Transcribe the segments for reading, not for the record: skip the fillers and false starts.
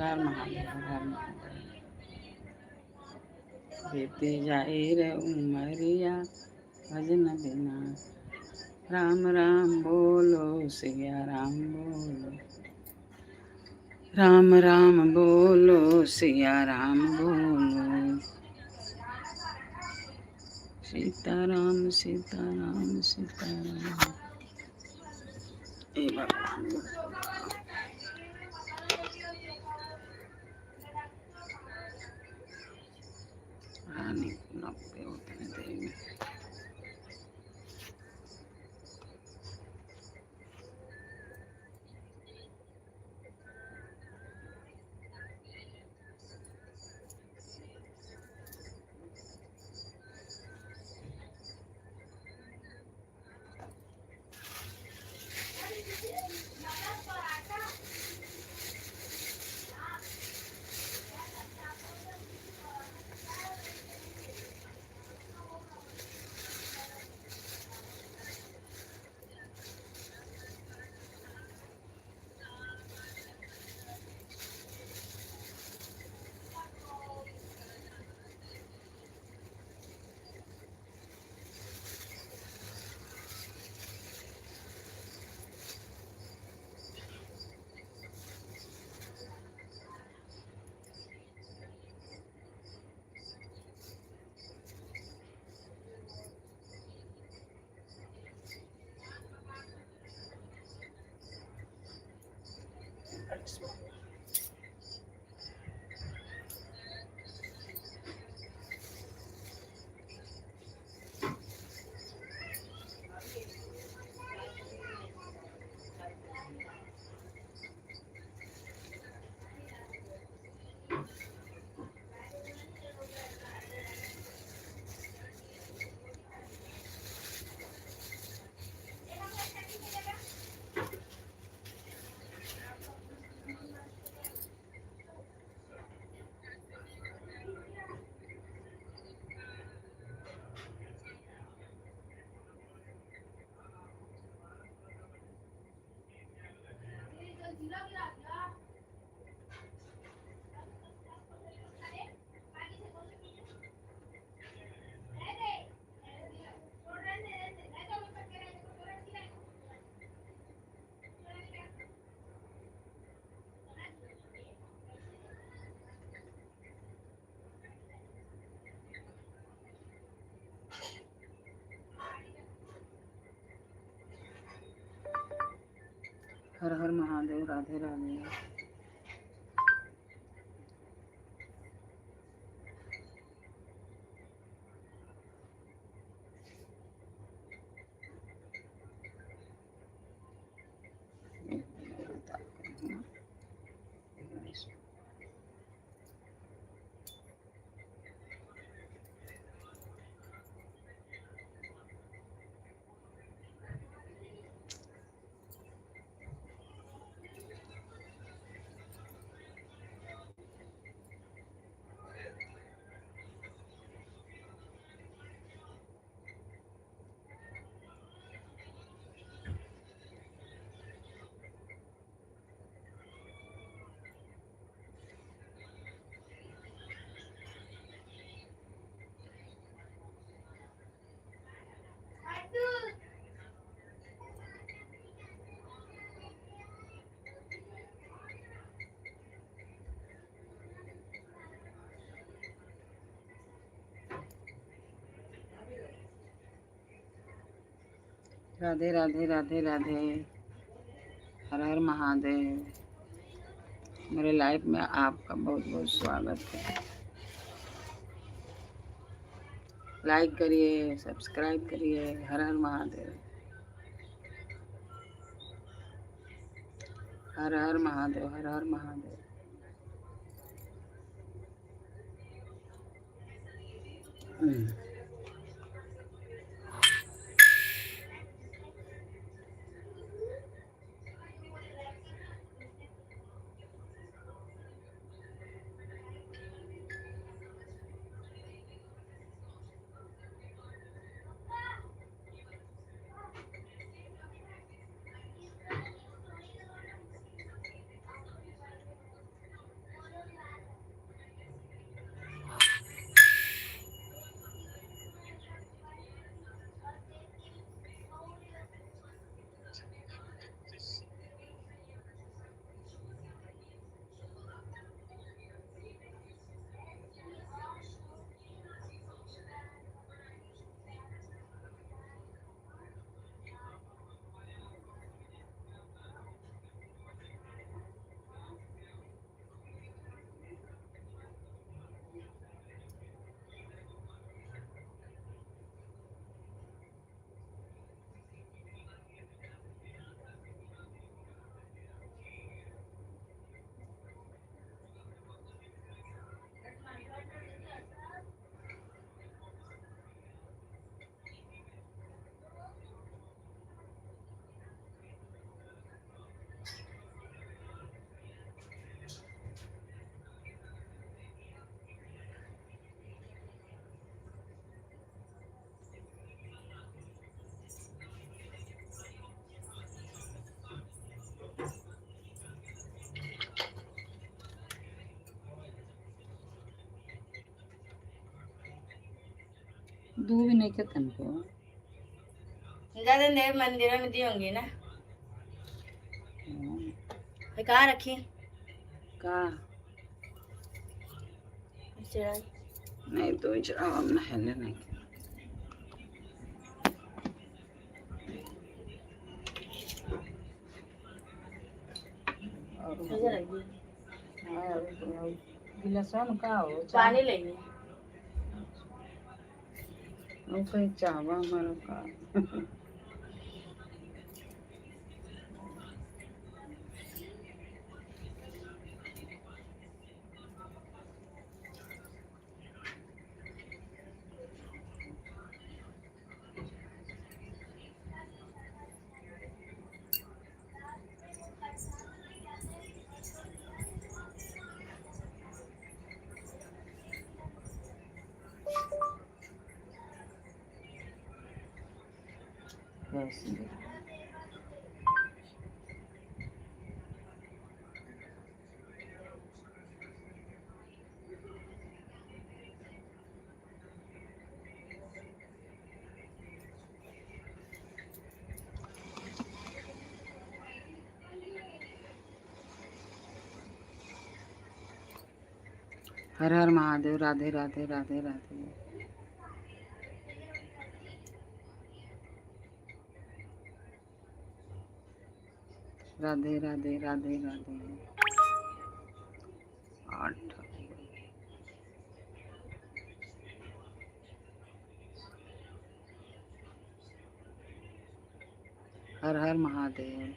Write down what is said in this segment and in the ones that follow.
हर हर महादेव, हर हर महादेव। बीती जाई रे उमरिया भजन बिना, राम राम बोलो सिया राम बोलो, राम राम बोलो सिया राम बोलो, सीताराम सीताराम सीताराम। हे भगवान रानी नब्बे उतने देर में। हर हर महादेव, राधे राधे। राधे राधे राधे राधे, हर हर महादेव। मेरे लाइफ में आपका बहुत बहुत स्वागत है। लाइक करिए, सब्सक्राइब करिए। हर हर महादेव, हर हर महादेव, हर हर महादेव। दूध भी नहीं के तनको ज्यादा देर मंदिर में दी होंगी ना। कहाँ रखी का चढ़ाई? नहीं तो चढ़ाओ हम नहले नहीं गिलासन का हो पानी लेंगे और कहीं चाहवा हमारा का वैसे हर हर महादेव राधे राधे राधे राधे राधे राधे राधे राधे 8 हर हर महादेव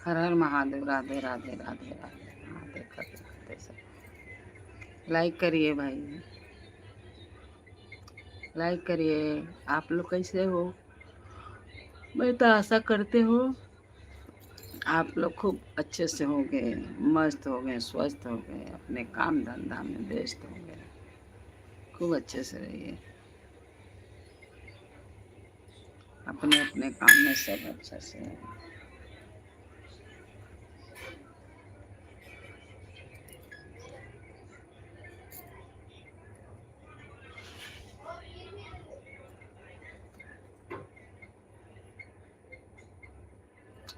हर हर महादेव राधे राधे राधे राधे महादेव करते सब लाइक करिए भाई लाइक करिए। आप लोग कैसे हो? मैं तो आशा करते हो आप लोग खूब अच्छे से हो गए, मस्त हो गए, स्वस्थ हो गए, अपने काम धंधा में व्यस्त हो गए, खूब अच्छे से रहिए, अपने अपने काम में सब अच्छे से है।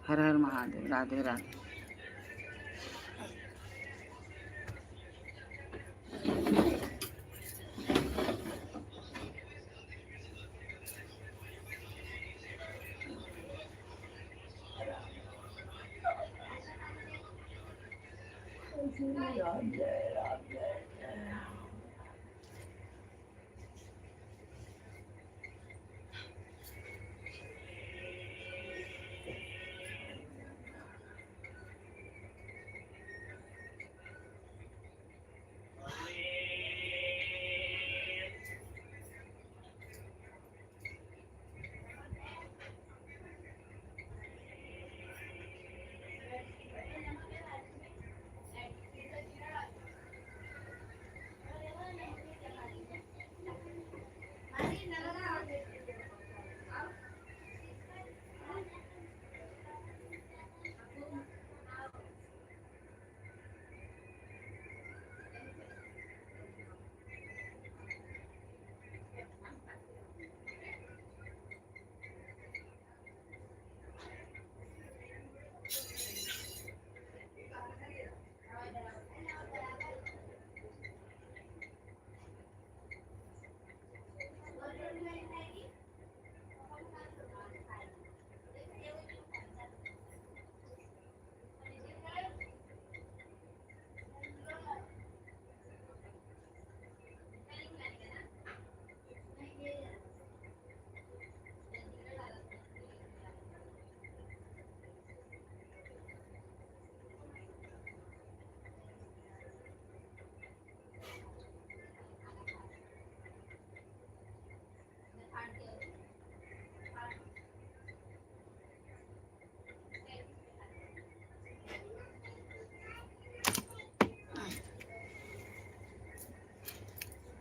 हर हर महादेव राधे राधे।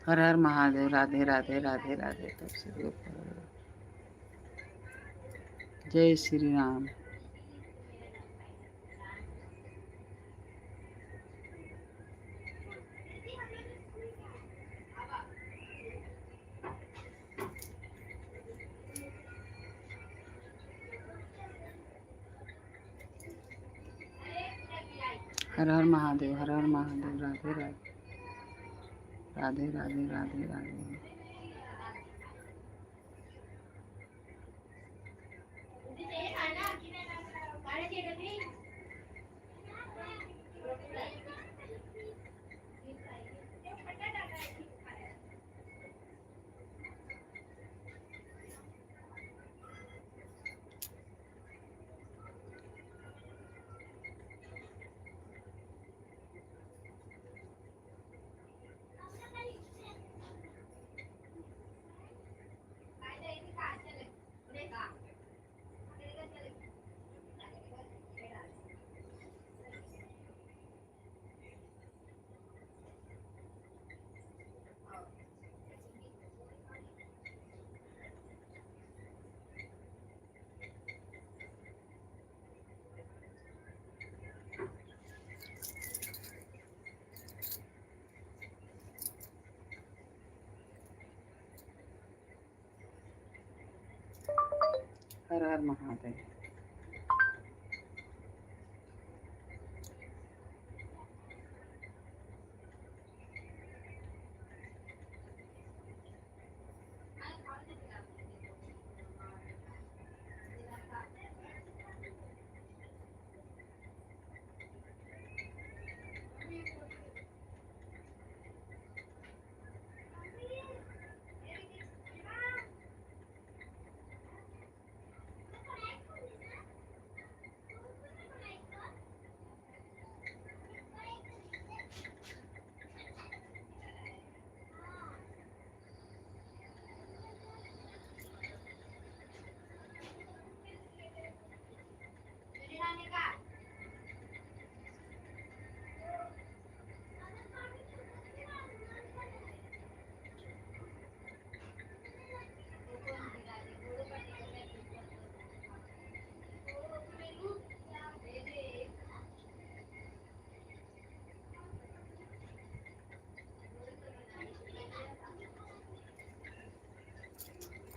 हर हर महादेव। राधे राधे राधे राधे। जय श्री राम। हर हर महादेव। हर हर महादेव। राधे राधे राधे राधे राधे राधे। हर हर महादेव।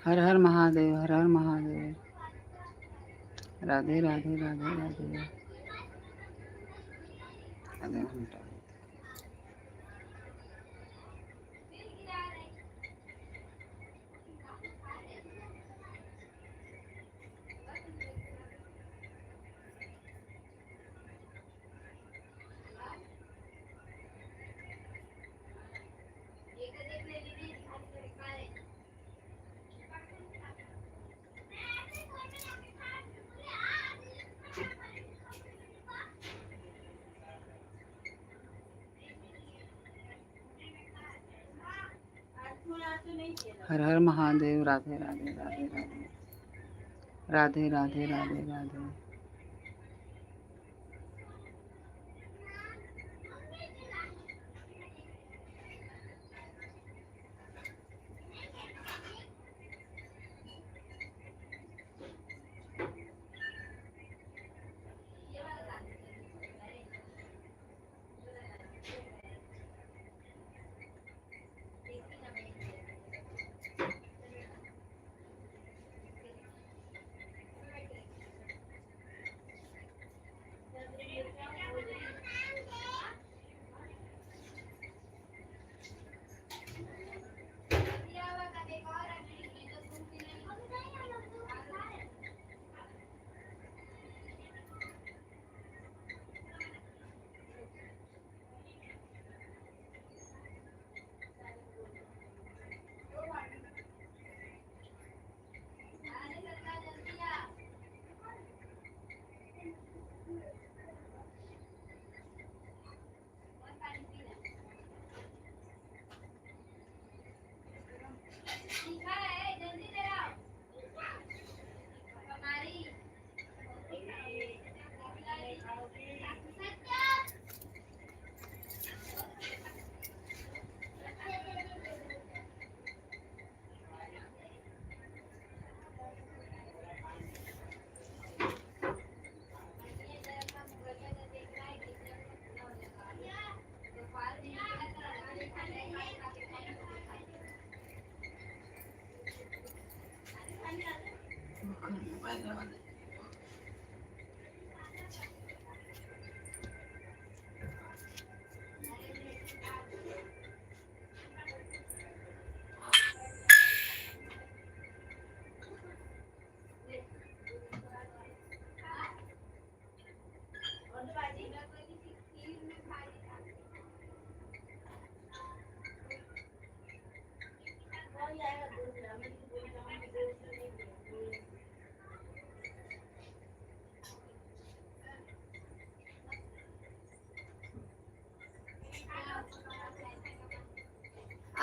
हर हर महादेव। हर हर महादेव। राधे राधे राधे राधे राधे। हर हर महादेव। राधे राधे राधे राधे राधे राधे राधे राधे।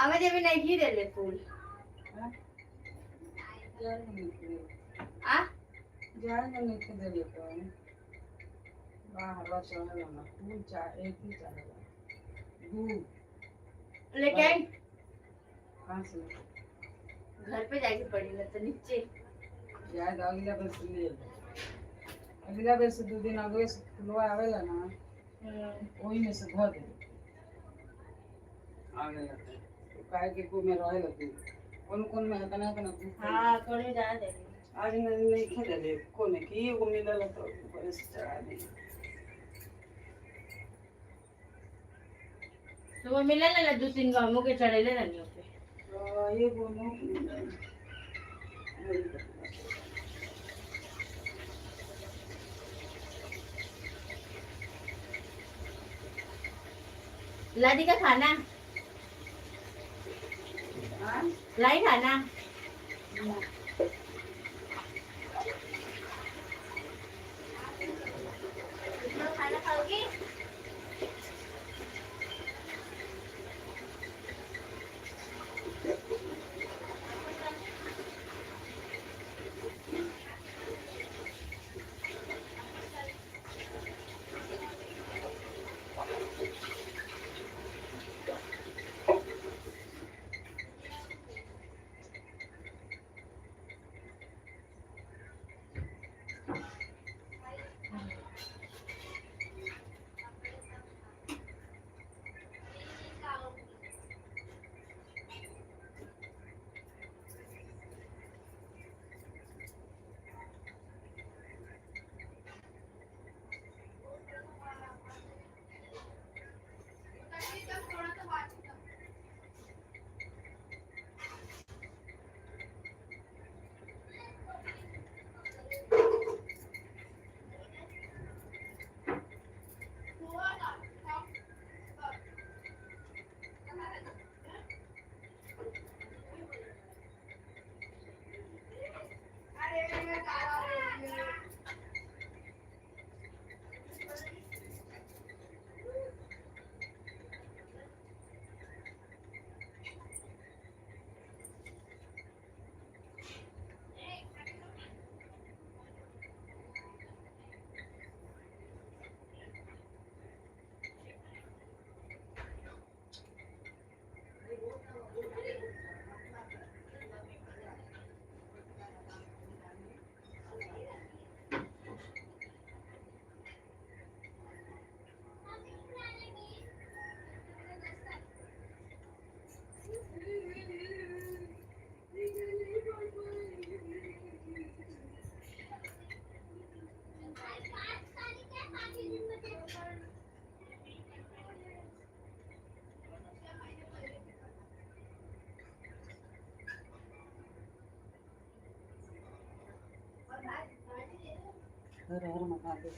आवाज अभी नहीं दे ले फूल आ जाएंगे नहीं दे लेते हैं बाहर चढ़ेगा ना फूल चाहे एक ही चढ़ेगा दूध लेके कहाँ से घर पे जाके पड़ेगा तो नीचे याद अगला बेर से ले अगला बेर से 2 दिन आगे से फुलवा आवेला ना वही में से धो दे आगे लगता तो काहे के को में रहे लगती कौन में तना दूध हाँ थोड़ी जा दे आज नहीं खेले ले कोने की एगो मिलल तो ऊपर से चढ़ा दे तो वो मिला ना 2-3 गामों के चढ़ेले रहनी पे ये बोलो लादी का खाना हाँ लाई खाना खाना खाओगी हर महादेव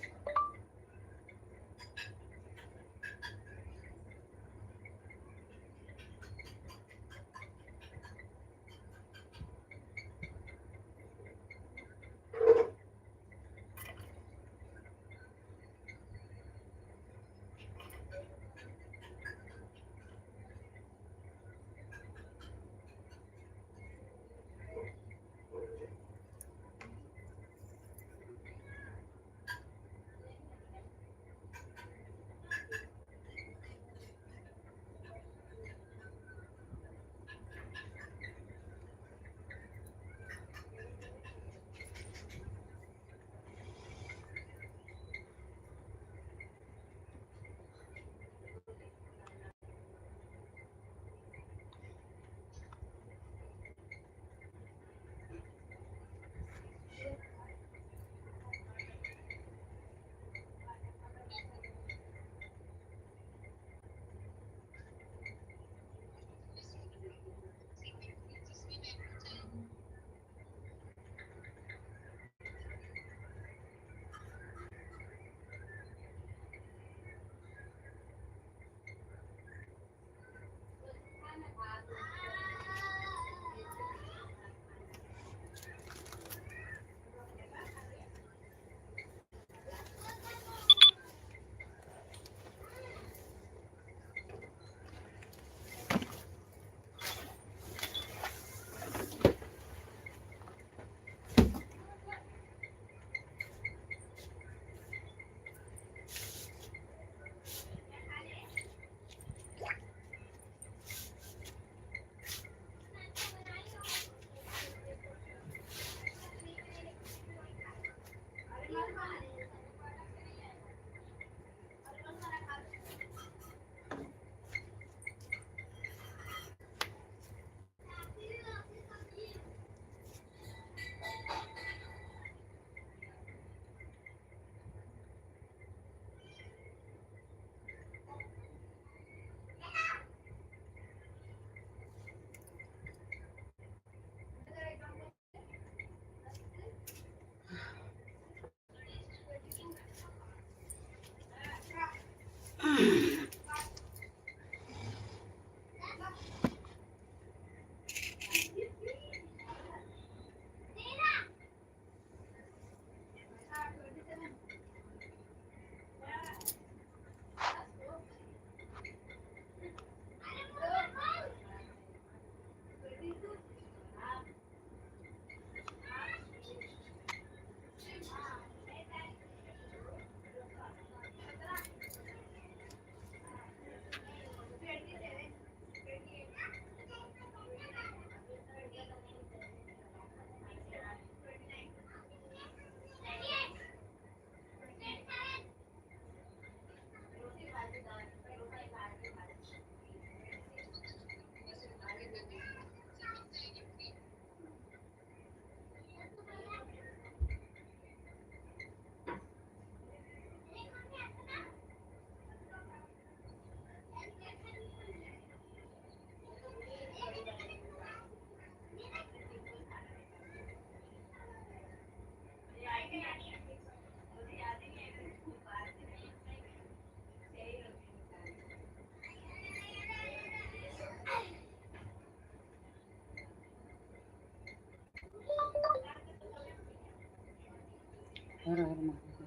हर हर महादेव।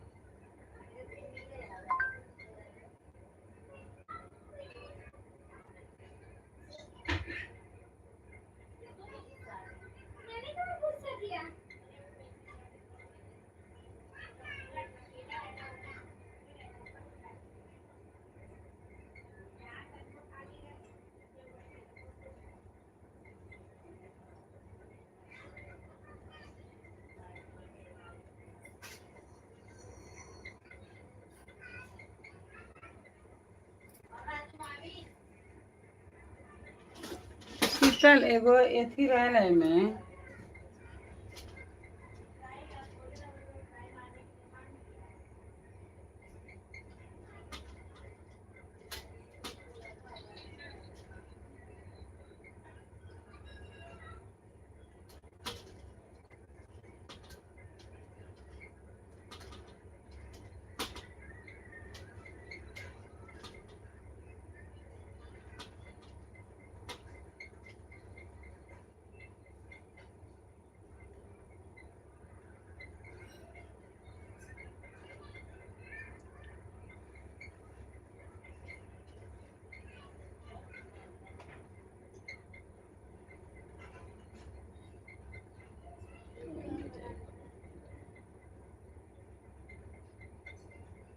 शीतल एगो एथी रहल है में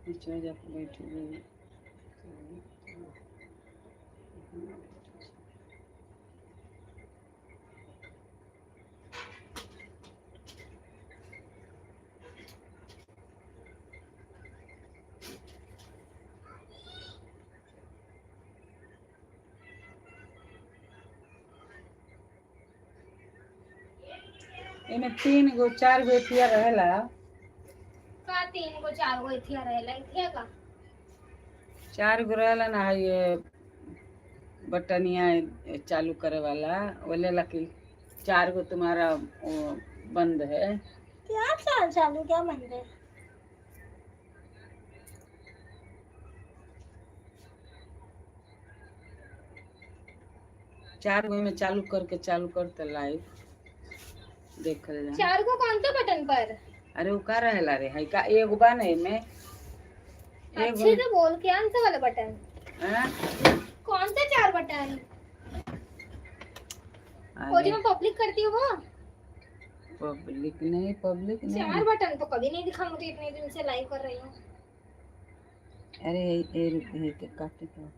नीचे जाके बैठी हुई एमे 3 गो 4 गो एथिया रहेला का 3 गो 4 गो इथिया रहेला इथिया का 4 गो रहेला ना ये बटनिया चालू करे वाला बोले ला कि 4 गो तुम्हारा बंद है क्या चालू क्या बंद है 4 गो में चालू करते लाइव देखल जा 4 को कौन सा बटन पर अरे वो का रहेला रे है का एगो बा नहीं में अच्छे से बोल कौन सा वाला बटन हैं कौन सा 4 बटन वो जो मैं पब्लिक करती हूँ वो पब्लिक नहीं 4 बटन तो कभी नहीं दिखा मुझे इतने दिन से लाइव कर रही हूँ अरे ये काटे तो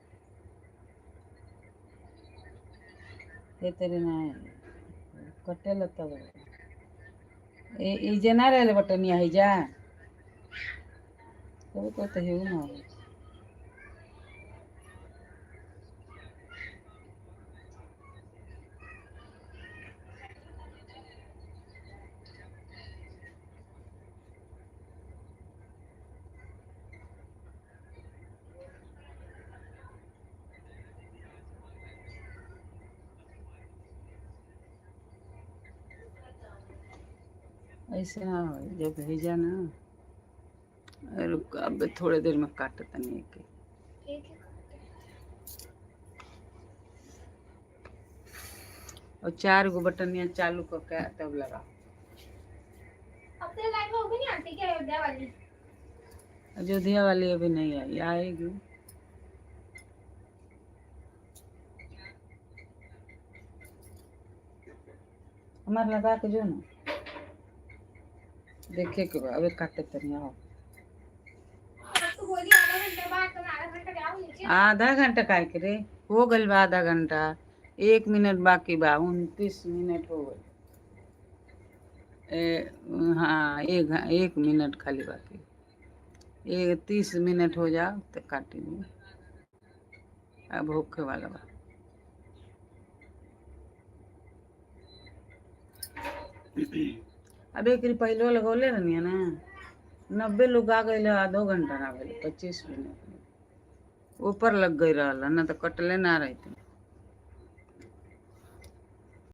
ये तेरे ना कटे लता ए जे ना रहले बटनिया है जा वो तो है ना। ऐसे ना हो जब भेजा ना। रुक अब थोड़े देर में काट तनी के। और 4 गो बटनिया चालू करके तब लगा। अपने लाइफ में होगी नहीं आंटी क्या अयोध्या वाली? अयोध्या वाली अभी नहीं आई, आएगी। हमारे लगा के जो ना देखे के अबे काटे तनी आओ। तो बोली आधा घंटा बाद, तो आधा घंटा जाओ नीचे। आधा घंटा काय के रे हो गइल बा आधा घंटा। 1 मिनट बाकी बा, 29 मिनट हो गए। हाँ 1 मिनट खाली बाकी। 30 मिनट हो जाओ तो काटेंगे। अब होखे वाला बा। अब एक पहले लगौले रहनी है ना, 90 लोग आ गए आधो घंटा ना गए, 25 मिनट ऊपर लग गई रहा ना तो कटले ना रहते।